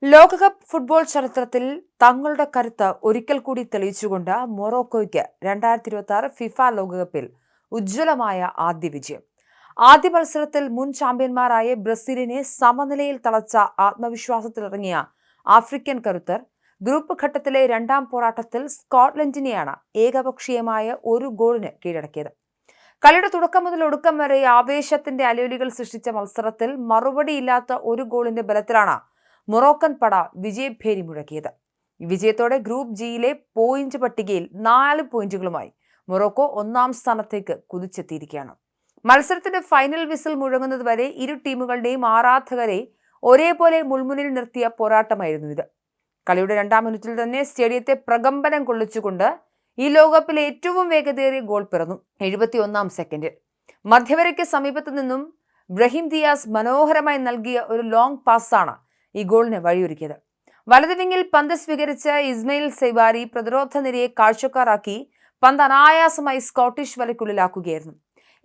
ലോകകപ്പ് ഫുട്ബോൾ ചരിത്രത്തിൽ തങ്ങളുടെ കരുത്ത് ഒരിക്കൽ കൂടി തെളിയിച്ചുകൊണ്ട് മൊറോക്കോയ്ക്ക് 2026 ഫിഫ ലോകകപ്പിൽ ഉജ്ജ്വലമായ ആദ്യ വിജയം. ആദ്യ മത്സരത്തിൽ മുൻ ചാമ്പ്യന്മാരായ ബ്രസീലിനെ സമനിലയിൽ തളച്ച ആത്മവിശ്വാസത്തിലിറങ്ങിയ ആഫ്രിക്കൻ കരുത്തർ ഗ്രൂപ്പ് ഘട്ടത്തിലെ രണ്ടാം പോരാട്ടത്തിൽ സ്കോട്ട്ലൻഡിനെയാണ് ഏകപക്ഷീയമായ ഒരു ഗോളിന് കീഴടക്കിയത്. കളിയുടെ തുടക്കം മുതൽ ഒടുക്കം വരെ ആവേശത്തിന്റെ അലയൊലികൾ സൃഷ്ടിച്ച മത്സരത്തിൽ മറുപടിയില്ലാത്ത ഒരു ഗോളിന്റെ ബലത്തിലാണ് മൊറോക്കൻ പട വിജയഭേരി മുഴക്കിയത്. വിജയത്തോടെ ഗ്രൂപ്പ് ജിയിലെ പോയിന്റ് പട്ടികയിൽ 4 പോയിന്റുകളുമായി മൊറോക്കോ ഒന്നാം സ്ഥാനത്തേക്ക് കുതിച്ചെത്തിയിരിക്കുകയാണ്. മത്സരത്തിന്റെ ഫൈനൽ വിസിൽ മുഴങ്ങുന്നതുവരെ ഇരു ടീമുകളുടെയും ആരാധകരെ ഒരേപോലെ മുൾമുനിൽ നിർത്തിയ പോരാട്ടമായിരുന്നു ഇത്. കളിയുടെ 2-ാം മിനിറ്റിൽ തന്നെ സ്റ്റേഡിയത്തെ പ്രകമ്പനം കൊള്ളിച്ചുകൊണ്ട് ഈ ലോകകപ്പിലെ ഏറ്റവും വേഗതയേറിയ ഗോൾ പിറന്നു. 71-ാം സെക്കൻഡിൽ മധ്യവരയ്ക്ക് സമീപത്തു നിന്നും ബ്രഹീം ദിയാസ് മനോഹരമായി നൽകിയ ഒരു ലോങ് പാസാണ് ഈ ഗോളിന് വഴിയൊരുക്കിയത്. വലത് വിങ്ങിൽ പന്ത് സ്വീകരിച്ച ഇസ്മയിൽ സെബാരി പ്രതിരോധ നിരയെ കാഴ്ചക്കാരാക്കി പന്ത് അനായാസമായി സ്കോട്ടിഷ് വലയ്ക്കുള്ളിലാക്കുകയായിരുന്നു.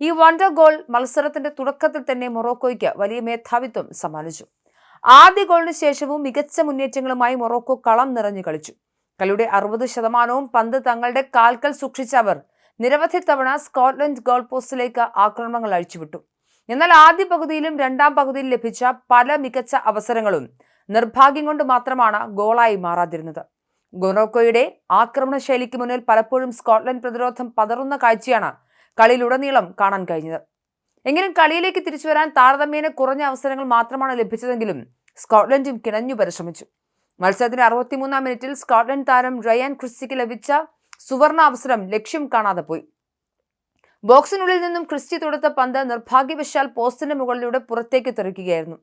ഈ വണ്ടർ ഗോൾ മത്സരത്തിന്റെ തുടക്കത്തിൽ തന്നെ മൊറോക്കോയ്ക്ക് വലിയ മേധാവിത്വം സമ്മാനിച്ചു. ആദ്യ ഗോളിന് ശേഷവും മികച്ച മുന്നേറ്റങ്ങളുമായി മൊറോക്കോ കളം നിറഞ്ഞു കളിച്ചു. കളിയുടെ 60% പന്ത് തങ്ങളുടെ കാൽക്കൽ സൂക്ഷിച്ച അവർ നിരവധി തവണ സ്കോട്ട്ലൻഡ് ഗോൾ പോസ്റ്റിലേക്ക് ആക്രമണങ്ങൾ അഴിച്ചുവിട്ടു. എന്നാൽ ആദ്യ പകുതിയിലും 2-ാം പകുതിയിൽ ലഭിച്ച പല മികച്ച അവസരങ്ങളും നിർഭാഗ്യം കൊണ്ട് മാത്രമാണ് ഗോളായി മാറാതിരുന്നത്. മൊറോക്കോയുടെ ആക്രമണ ശൈലിക്ക് മുന്നിൽ പലപ്പോഴും സ്കോട്ട്ലൻഡ് പ്രതിരോധം പതറുന്ന കാഴ്ചയാണ് കളിയിലുടനീളം കാണാൻ കഴിഞ്ഞത്. എങ്കിലും കളിയിലേക്ക് തിരിച്ചുവരാൻ താരതമ്യേന കുറഞ്ഞ അവസരങ്ങൾ മാത്രമാണ് ലഭിച്ചതെങ്കിലും സ്കോട്ട്ലൻഡും കിണഞ്ഞു പരിശ്രമിച്ചു. മത്സരത്തിന്റെ 63-ാം മിനിറ്റിൽ സ്കോട്ട്ലൻഡ് താരം റയാൻ ക്രിസ്റ്റിക്ക് ലഭിച്ച സുവർണ അവസരം ലക്ഷ്യം കാണാതെ പോയി. ബോക്സിനുള്ളിൽ നിന്നും ക്രിസ്റ്റി തൊടുത്ത പന്ത് നിർഭാഗ്യവശാൽ പോസ്റ്റിന് മുകളിലൂടെ പുറത്തേക്ക് തെറിക്കുകയായിരുന്നു.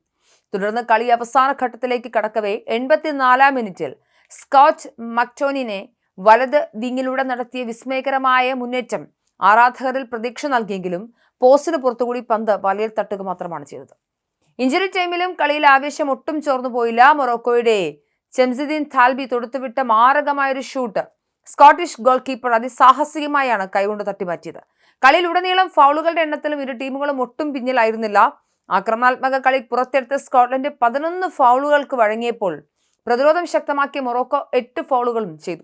തുടർന്ന് കളി അവസാന ഘട്ടത്തിലേക്ക് കടക്കവേ 84-ാം മിനിറ്റിൽ സ്കോട്ട് മക്ടോനിനെ വലത് വിങ്ങിലൂടെ നടത്തിയ വിസ്മയകരമായ മുന്നേറ്റം ആരാധകരിൽ പ്രതീക്ഷ നൽകിയെങ്കിലും പോസ്റ്റിന് പുറത്തുകൂടി പന്ത് വലയിൽ തട്ടുക മാത്രമാണ് ചെയ്തത്. ഇഞ്ചുറി ടൈമിലും കളിയിൽ ആവേശം ഒട്ടും ചോർന്നു പോയില്ല. മൊറോക്കോയുടെ ചെംസിദ്ദീൻ താൽബി തൊടുത്തുവിട്ട മാരകമായൊരു ഷൂട്ട് സ്കോട്ടിഷ് ഗോൾ കീപ്പർ അതിസാഹസികമായാണ് കൈകൊണ്ട് തട്ടിമാറ്റിയത്. കളിയിലുടനീളം ഫൗളുകളുടെ എണ്ണത്തിലും ഇരു ടീമുകളും ഒട്ടും പിന്നിലായിരുന്നില്ല. ആക്രമണാത്മക കളി പുറത്തെടുത്ത സ്കോട്ട്ലൻഡ് 11 ഫൗളുകൾക്ക് വഴങ്ങിയപ്പോൾ പ്രതിരോധം ശക്തമാക്കിയ മൊറോക്കോ 8 ഫൗളുകളും ചെയ്തു.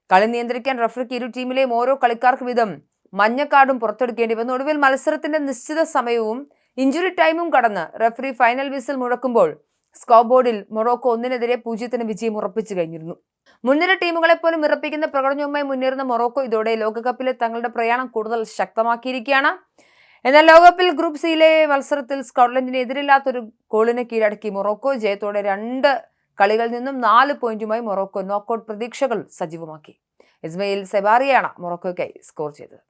കളി നിയന്ത്രിക്കാൻ റഫറിക്ക് ഇരു ടീമിലെയും ഓരോ കളിക്കാർക്ക് വീതം മഞ്ഞക്കാർഡും പുറത്തെടുക്കേണ്ടി വന്നു. ഒടുവിൽ മത്സരത്തിന്റെ നിശ്ചിത സമയവും ഇഞ്ചുറി ടൈമും കടന്ന് റഫറി ഫൈനൽ വിസിൽ മുഴക്കുമ്പോൾ സ്കോർ ബോർഡിൽ മൊറോക്കോ 1-0 വിജയം ഉറപ്പിച്ചു കഴിഞ്ഞിരുന്നു. മുൻനിര ടീമുകളെ പോലും വിറപ്പിക്കുന്ന പ്രകടനവുമായി മുന്നേറുന്ന മൊറോക്കോ ഇതോടെ ലോകകപ്പിലെ തങ്ങളുടെ പ്രയാണം കൂടുതൽ ശക്തമാക്കിയിരിക്കുകയാണ്. എന്നാൽ ലോകകപ്പിൽ ഗ്രൂപ്പ് സിയിലെ മത്സരത്തിൽ സ്കോട്ട്ലൻഡിന് എതിരില്ലാത്തൊരു ഗോളിന് കീഴടക്കി മൊറോക്കോ ജയത്തോടെ 2 കളികളിൽ നിന്നും 4 പോയിന്റുമായി മൊറോക്കോ നോക്കൌട്ട് പ്രതീക്ഷകൾ സജീവമാക്കി. ഇസ്മയിൽ സെബാരിയാണ് മൊറോക്കോയ്ക്കായി സ്കോർ ചെയ്തത്.